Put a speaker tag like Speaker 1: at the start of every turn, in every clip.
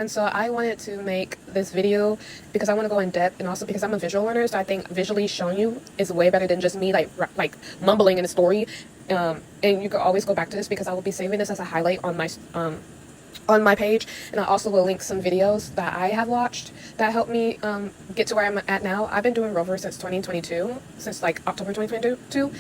Speaker 1: everyone. So I wanted to make this video because I want to go in depth, and also because I'm a visual learner, so I think visually showing you is way better than just me like mumbling in a story. And you can always go back to this because I will be saving this as a highlight on my page, and I also will link some videos that I have watched that helped me get to where I'm at now. I've been doing Rover since 2022, since like October 2022,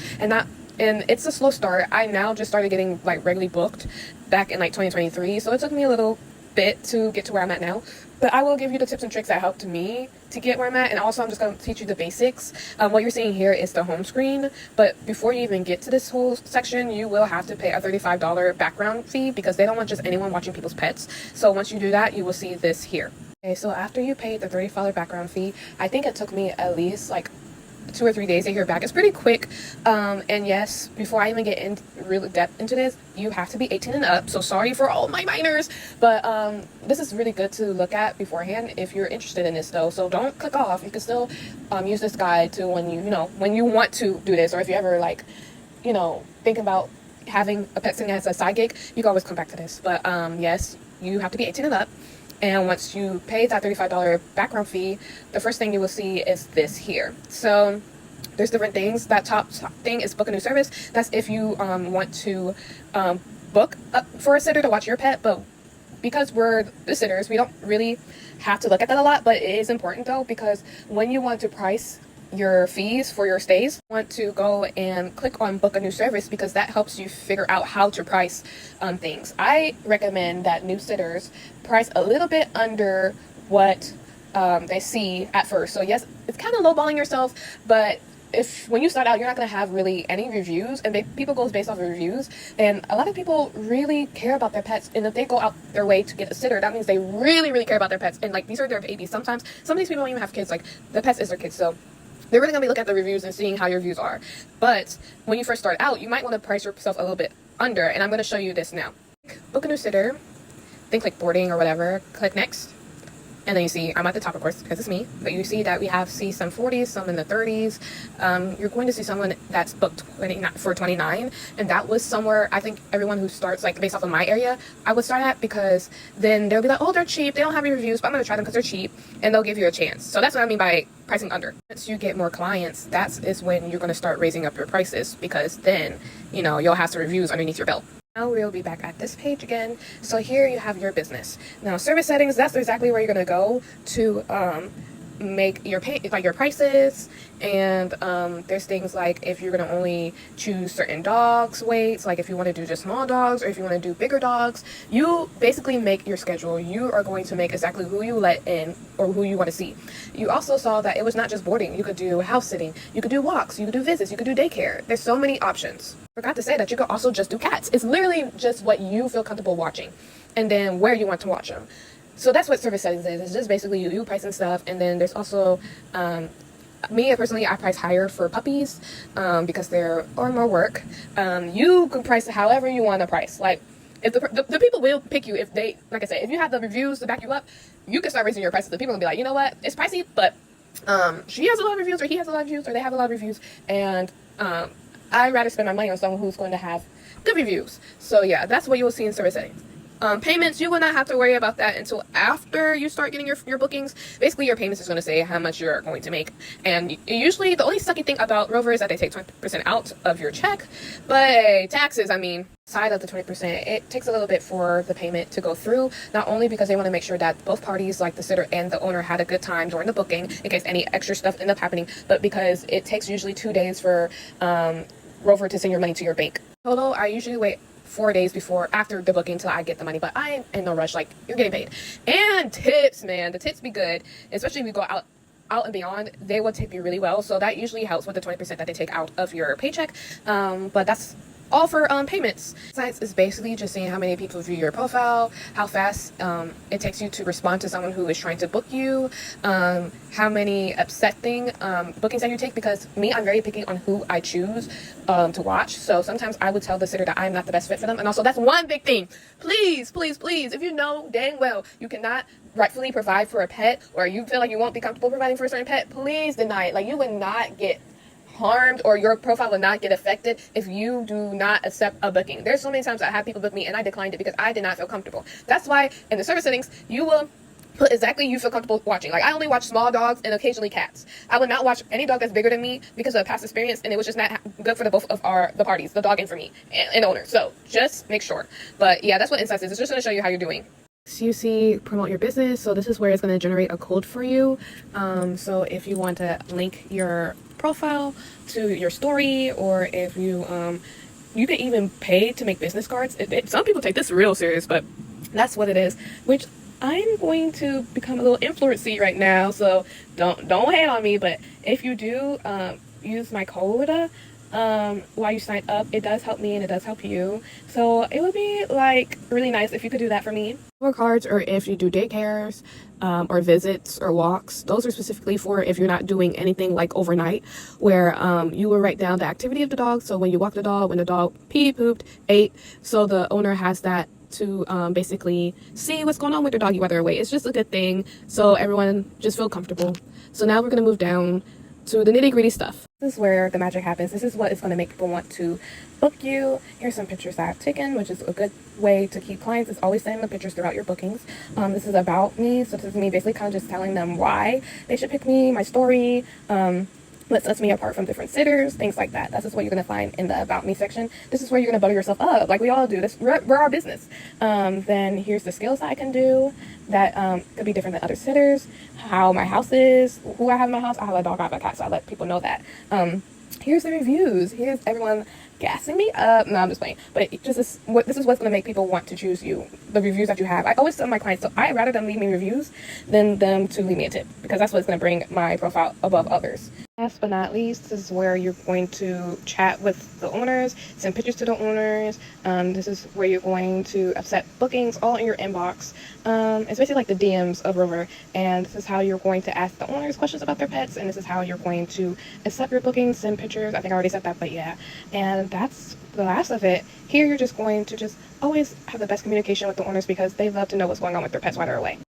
Speaker 1: and it's a slow start. I now just started getting like regularly booked back in like 2023, so it took me a little bit to get to where I'm at now. But I will give you the tips and tricks that helped me to get where I'm at, and also I'm just going to teach you the basics. What you're seeing here is the home screen, but before you even get to this whole section, you will have to pay a $35 background fee because they don't want just anyone watching people's pets. So once you do that, you will see this here. Okay, so after you pay the $35 background fee, I think it took me at least like 2 or 3 days to hear back. It's pretty quick. And yes, before I even get in really depth into this, you have to be 18 and up. So sorry for all my minors, but this is really good to look at beforehand if you're interested in this though. So don't click off. You can still use this guide to when you want to do this, or if you ever like, think about having a pet sitting as a side gig, you can always come back to this. But yes, you have to be 18 and up. And once you pay that $35 background fee, the first thing you will see is this here. So there's different things. That top thing is book a new service. That's if you want to book for a sitter to watch your pet. But because we're the sitters, we don't really have to look at that a lot. But it is important though, because when you want to price your fees for your stays, you want to go and click on book a new service because that helps you figure out how to price things. I recommend that new sitters price a little bit under what they see at first. So yes, it's kind of lowballing yourself, but when you start out, you're not going to have really any reviews, and people go based off of reviews, and a lot of people really care about their pets, and if they go out their way to get a sitter, that means they really care about their pets, and like these are their babies. Sometimes some of these people don't even have kids, like the pets is their kids, so they're really going to be looking at the reviews and seeing how your reviews are. But when you first start out, you might want to price yourself a little bit under, and I'm going to show you this now. Book a new sitter, then click boarding or whatever, click next, and then you see I'm at the top, of course, because it's me, but you see that we see some 40s, some in the 30s. You're going to see someone that's booked for 29, and that was somewhere I think everyone who starts, like based off of my area, I would start at, because then they'll be like, oh, they're cheap, they don't have any reviews, but I'm going to try them because they're cheap, and they'll give you a chance. So that's what I mean by pricing under. Once you get more clients, is when you're going to start raising up your prices, because then you'll have some reviews underneath your belt. Now we'll be back at this page again. So here you have your business. Now service settings, that's exactly where you're going to go to make your prices, and there's things like if you're going to only choose certain dogs weights, like if you want to do just small dogs or if you want to do bigger dogs, you basically make your schedule. You are going to make exactly who you let in or who you want to see. You also saw that it was not just boarding. You could do house sitting, you could do walks, you could do visits, you could do daycare. There's so many options. Forgot to say that you could also just do cats. It's literally just what you feel comfortable watching, and then where you want to watch them. So that's what service settings is. It's just basically you pricing stuff. And then there's also me personally, I price higher for puppies because they're more work. You can price it however you want to price. Like if the people will pick you if they, like I said, if you have the reviews to back you up, you can start raising your prices. The people will be like, you know what, it's pricey, but she has a lot of reviews, or he has a lot of reviews, or they have a lot of reviews, and I'd rather spend my money on someone who's going to have good reviews. So yeah, that's what you will see in service settings. Payments, you will not have to worry about that until after you start getting your bookings. Basically, your payments is going to say how much you're going to make. And usually, the only sucky thing about Rover is that they take 20% out of your check. But taxes, side of the 20%, it takes a little bit for the payment to go through. Not only because they want to make sure that both parties, like the sitter and the owner, had a good time during the booking, in case any extra stuff ended up happening, but because it takes usually 2 days for Rover to send your money to your bank. Total, I usually wait 4 days after the booking till I get the money, but I ain't in no rush. Like, you're getting paid. And tips, man, the tips be good, especially if you go out and beyond. They will tip you really well, so that usually helps with the 20% that they take out of your paycheck. But that's all for payments. Sites is basically just seeing how many people view your profile, how fast it takes you to respond to someone who is trying to book you, how many upsetting bookings that you take, because I'm very picky on who I choose to watch. So sometimes I would tell the sitter that I'm not the best fit for them. And also, that's one big thing. Please, if you know dang well you cannot rightfully provide for a pet, or you feel like you won't be comfortable providing for a certain pet, please deny it. Like, you would not get harmed or your profile will not get affected if you do not accept a booking. There's so many times I have people book me and I declined it because I did not feel comfortable. That's why in the service settings, you will put exactly you feel comfortable watching. Like, I only watch small dogs and occasionally cats. I would not watch any dog that's bigger than me because of past experience, and it was just not good for the both of the parties, the dog and for me and the owner. So just make sure. But yeah, that's what Insights is. It's just going to show you how you're doing. So you see promote your business. So this is where it's going to generate a code for you. So if you want to link your profile to your story, or if you you can even pay to make business cards. Some people take this real serious, but that's what it is, which I'm going to become a little influency right now, so don't hate on me. But if you do use my code while you sign up, it does help me and it does help you. So it would be like really nice if you could do that for me. Or cards, or if you do daycares or visits or walks, those are specifically for if you're not doing anything like overnight, where you will write down the activity of the dog. So when you walk the dog, when the dog peed, pooped, ate, so the owner has that to basically see what's going on with their doggy while they're away. It's just a good thing, so everyone just feel comfortable. So now we're going to move down to the nitty-gritty stuff. This is where the magic happens. This is what is going to make people want to book you. Here's some pictures that I've taken, which is a good way to keep clients, is always sending the pictures throughout your bookings. This is about me, so this is me basically kind of just telling them why they should pick me, my story, what sets me apart from different sitters, things like that. That's just what you're going to find in the About Me section. This is where you're going to butter yourself up, like we all do. We're our business. Then here's the skills that I can do that could be different than other sitters, how my house is, who I have in my house. I have a dog, I have a cat, so I let people know that. Here's the reviews. Here's everyone gassing me up. No, I'm just playing. But this is what's going to make people want to choose you, the reviews that you have. I always tell my clients, so I'd rather them leave me reviews than them to leave me a tip, because that's what's going to bring my profile above others. Last but not least, this is where you're going to chat with the owners, send pictures to the owners. This is where you're going to accept bookings all in your inbox. It's basically like the DMs of Rover, and this is how you're going to ask the owners questions about their pets, and this is how you're going to accept your bookings, send pictures. I think I already said that, but yeah. And that's the last of it. Here you're just going to just always have the best communication with the owners, because they love to know what's going on with their pets while they're away.